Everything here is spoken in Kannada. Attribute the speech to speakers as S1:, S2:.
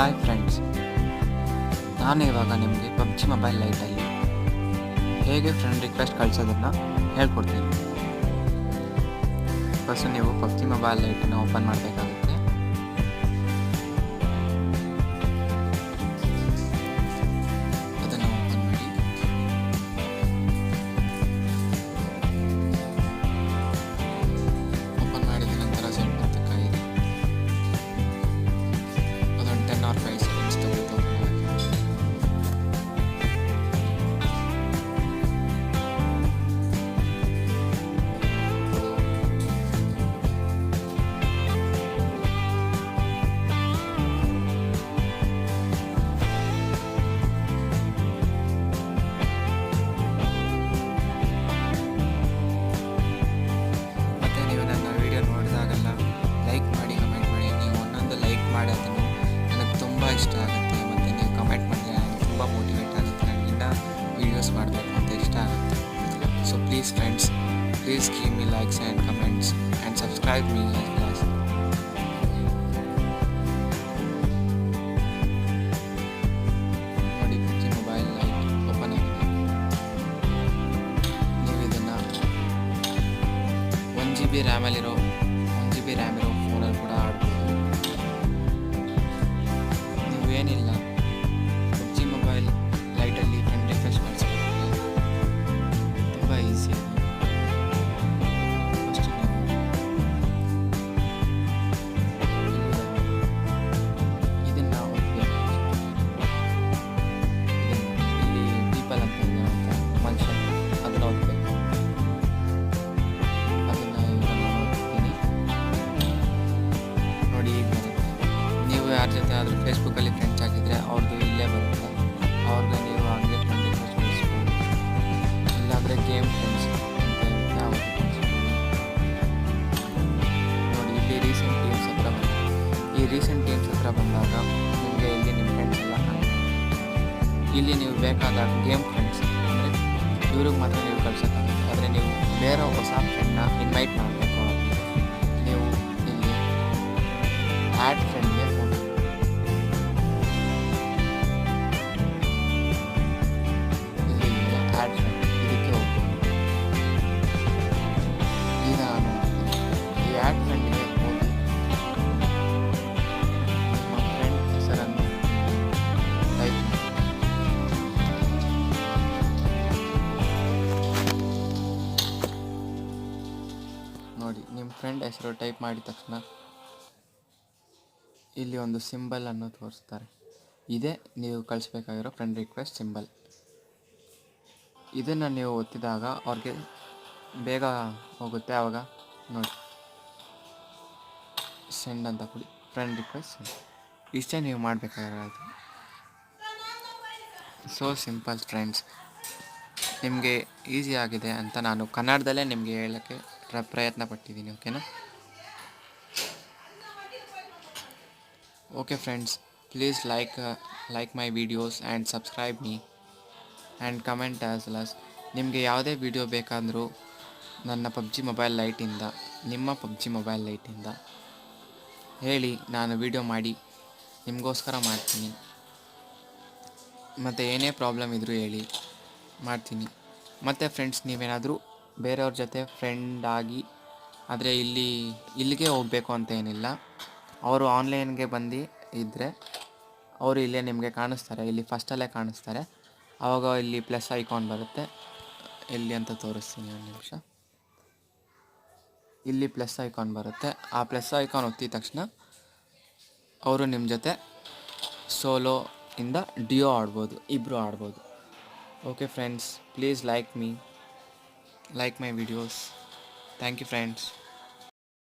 S1: ಹಾಯ್ ಫ್ರೆಂಡ್ಸ್, ನಾನು ಇವಾಗ ನಿಮಗೆ ಪಬ್ಜಿ ಮೊಬೈಲ್ ಲೈಟಲ್ಲಿ ಹೇಗೆ ಫ್ರೆಂಡ್ ರಿಕ್ವೆಸ್ಟ್ ಕಳಿಸೋದನ್ನು ಹೇಳ್ಕೊಡ್ತೀನಿ. ಫಸ್ಟ್ ನೀವು ಪಬ್ಜಿ ಮೊಬೈಲ್ ಲೈಟನ್ನು ಓಪನ್ ಮಾಡಬೇಕಾಗುತ್ತೆ. ಅದನ್ನು ಓಪನ್ ಮಾಡಿ ಓಪನ್ ಮಾಡಿದ ನಂತರ ಸ್ವಲ್ಪ ಹೊತ್ತು ಕಾಯಿರಿ. ಅದೊಂದು 10 or 5 seconds ತಗೊಳ್ತಾ ಮತ್ತು ನೀವು ನನ್ನ ವಿಡಿಯೋ ನೋಡಿದಾಗೆಲ್ಲ ಲೈಕ್ ಮಾಡಿ, ಕಮೆಂಟ್ ಮಾಡಿ. ನೀವು ಒಂದೊಂದು ಲೈಕ್ ಮಾಡಿ ಅದನ್ನು ನನಗೆ ತುಂಬ ಇಷ್ಟ ಆಗುತ್ತೆ. ಮತ್ತು ನೀವು ಕಮೆಂಟ್ ಮಾಡಿದ್ರೆ ನನಗೆ ತುಂಬ ಮೋಟಿವೇಟ್ ಆಗುತ್ತೆ. ನನಗಿನ್ನ ವೀಡಿಯೋಸ್ ಮಾಡಬೇಕು ಅಂತ ಇಷ್ಟ ಆಗುತ್ತೆ. So please friends, please give me likes and comments and subscribe me as well as. ನೋಡಿ, ಪಬ್ಜಿ ಮೊಬೈಲ್ ಲೈಟ್ ಓಪನ್ ಆಗಿದೆ. ನೀವು ಇದನ್ನು 1 GB ರ್ಯಾಮಲ್ಲಿರೋ ಫೋನಲ್ಲಿ ಕೂಡ ಆಡ್ಬೋದು. ನೀವು ಏನಿಲ್ಲ, ಪಬ್ಜಿ ಮೊಬೈಲ್ ಲೈಟಲ್ಲಿ ಫ್ರೆಂಡ್ ರಿಕ್ವೆಸ್ಟ್ ಕಳಿಸ್ಬೇಕು. ತುಂಬ ಈಸಿ. ಫಸ್ಟ್ ಇದನ್ನು ಓದಬೇಕು. ಇಲ್ಲಿ ಪೀಪಲ್ ಅಂತ ಇದೆ ಅಂತ ಮನುಷ್ಯ, ಅದನ್ನು ಓದಬೇಕು. ಅದನ್ನು ಈಗ ನಾನು ಓದ್ತೀನಿ. ನೋಡಿ, ಈಗ ಬರುತ್ತೆ. ನೀವು ಯಾರ ಜೊತೆ ಆದರೂ ಫೇಸ್ಬುಕ್ಕಲ್ಲಿ ಫ್ರೆಂಡ್ಸ್ ಆಗಿದ್ದರೆ ಅವ್ರದ್ದು ಇಲ್ಲೇ ಬರುತ್ತೆ. ಅವ್ರಿಗೆ ನೀವು ಹಂಗೆ ಫ್ರೆಂಡ್ ರಿಕ್ವೆಸ್ಟ್ ಕಳಿಸ್ಬೋದು. ಇಲ್ಲಾಂದರೆ ಗೇಮ್ ಫ್ರೆಂಡ್ಸ್ ಅಂತ ಇರುತ್ತೆ, ಅವ್ರಿಗೆ ಕಳಿಸ್ಬೋದು. ನೋಡಿ, ಇಲ್ಲಿ ರೀಸೆಂಟ್ ಟೀಮ್ಸ್ ಹತ್ರ ಬಂದು ಈ ರೀಸೆಂಟ್ ಟೀಮ್ಸ್ ಹತ್ರ ಬಂದಾಗ ನಿಮಗೆ ಇಲ್ಲಿ ನಿಮ್ಮ ಫ್ರೆಂಡ್ಸ್ ಎಲ್ಲ ಕಾಣುತ್ತೆ. ಇಲ್ಲಿ ನೀವು ಬೇಕಾದ ಗೇಮ್ ಫ್ರೆಂಡ್ಸ್ ಅಂದರೆ ಇವ್ರಿಗೆ ಮಾತ್ರ ನೀವು ಕಳ್ಸೋಕ್ಕಾಗುತ್ತೆ. ಆದರೆ ನೀವು ಬೇರೆ ಹೊಸ ಫ್ರೆಂಡ್ನ ಇನ್ವೈಟ್ ಮಾಡಬೇಕು ಅವ್ರಿಗೆ. ನೀವು ಇಲ್ಲಿ ಆ್ಯಡ್ ಫ್ರೆಂಡ್ಗೆ ಹೋಗಿ. ಇಲ್ಲಿ ಆ್ಯಡ್ ಫ್ರೆಂಡ್ ಇದಕ್ಕೆ ಹೋಗಿ. ಈಗ ನಾನು ಈ ಆ್ಯಡ್ ಫ್ರೆಂಡ್ಗೆ ಹೋಗಿ ನಿಮ್ಮ ಫ್ರೆಂಡ್ ಹೆಸರನ್ನು ಟೈಪ್ ಮಾಡಿ. ನೋಡಿ, ನಿಮ್ಮ ಫ್ರೆಂಡ್ ಹೆಸರು ಟೈಪ್ ಮಾಡಿದ ತಕ್ಷಣ ಇಲ್ಲಿ ಒಂದು ಸಿಂಬಲ್ ಅನ್ನು ತೋರಿಸ್ತಾರೆ. ಇದೇ ನೀವು ಕಳಿಸ್ಬೇಕಾಗಿರೋ ಫ್ರೆಂಡ್ ರಿಕ್ವೆಸ್ಟ್ ಸಿಂಬಲ್. ಇದನ್ನು ನೀವು ಒತ್ತಿದಾಗ ಅವ್ರಿಗೆ ಬೇಗ ಹೋಗುತ್ತೆ. ಆವಾಗ ನೋಡಿ, ಸೆಂಡ್ ಅಂತ ಕೊಡಿ, ಫ್ರೆಂಡ್ ರಿಕ್ವೆಸ್ಟ್ ಸೆಂಡ್. ಇಷ್ಟೇ ನೀವು ಮಾಡಬೇಕಾಗಿರೋದು. So simple friends. ನಿಮಗೆ ಈಸಿ ಆಗಿದೆ ಅಂತ ನಾನು ಕನ್ನಡದಲ್ಲೇ ನಿಮಗೆ ಹೇಳೋಕ್ಕೆ ಪ್ರಯತ್ನ ಪಟ್ಟಿದ್ದೀನಿ. ಓಕೆನಾ? Okay friends, please like my videos and subscribe me and comment as well as. ನಿಮಗೆ ಯಾವುದೇ ವಿಡಿಯೋ ಬೇಕಾದರೂ ನನ್ನ ಪಬ್ಜಿ ಮೊಬೈಲ್ ಲೈಟಿಂದ, ನಿಮ್ಮ ಪಬ್ಜಿ ಮೊಬೈಲ್ ಲೈಟಿಂದ ಹೇಳಿ, ನಾನು ವಿಡಿಯೋ ಮಾಡಿ ನಿಮಗೋಸ್ಕರ ಮಾಡ್ತೀನಿ. ಮತ್ತು ಏನೇ ಪ್ರಾಬ್ಲಮ್ ಇದ್ದರೂ ಹೇಳಿ, ಮಾಡ್ತೀನಿ. ಮತ್ತು ಫ್ರೆಂಡ್ಸ್, ನೀವೇನಾದರೂ ಬೇರೆಯವ್ರ ಜೊತೆ ಫ್ರೆಂಡ್ ಆಗಿ ಆದರೆ ಇಲ್ಲಿಗೆ ಹೋಗಬೇಕು ಅಂತ ಏನಿಲ್ಲ. ಅವರು ಆನ್ಲೈನ್ಗೆ ಬಂದು ಇದ್ದರೆ ಅವರು ಇಲ್ಲೇ ನಿಮಗೆ ಕಾಣಿಸ್ತಾರೆ. ಇಲ್ಲಿ ಫಸ್ಟಲ್ಲೇ ಕಾಣಿಸ್ತಾರೆ. ಆವಾಗ ಇಲ್ಲಿ ಪ್ಲಸ್ ಐಕಾನ್ ಬರುತ್ತೆ. ಎಲ್ಲಿ ಅಂತ ತೋರಿಸ್ತೀನಿ, ಒಂದು ನಿಮಿಷ. ಇಲ್ಲಿ ಪ್ಲಸ್ ಐಕಾನ್ ಬರುತ್ತೆ. ಆ ಪ್ಲಸ್ ಐಕಾನ್ ಒತ್ತಿದ ತಕ್ಷಣ ಅವರು ನಿಮ್ಮ ಜೊತೆ ಸೋಲೋ ಇಂದ ಡಿಯೋ ಆಡ್ಬೋದು, ಇಬ್ಬರು ಆಡ್ಬೋದು. Okay friends, please like my videos. Thank you friends.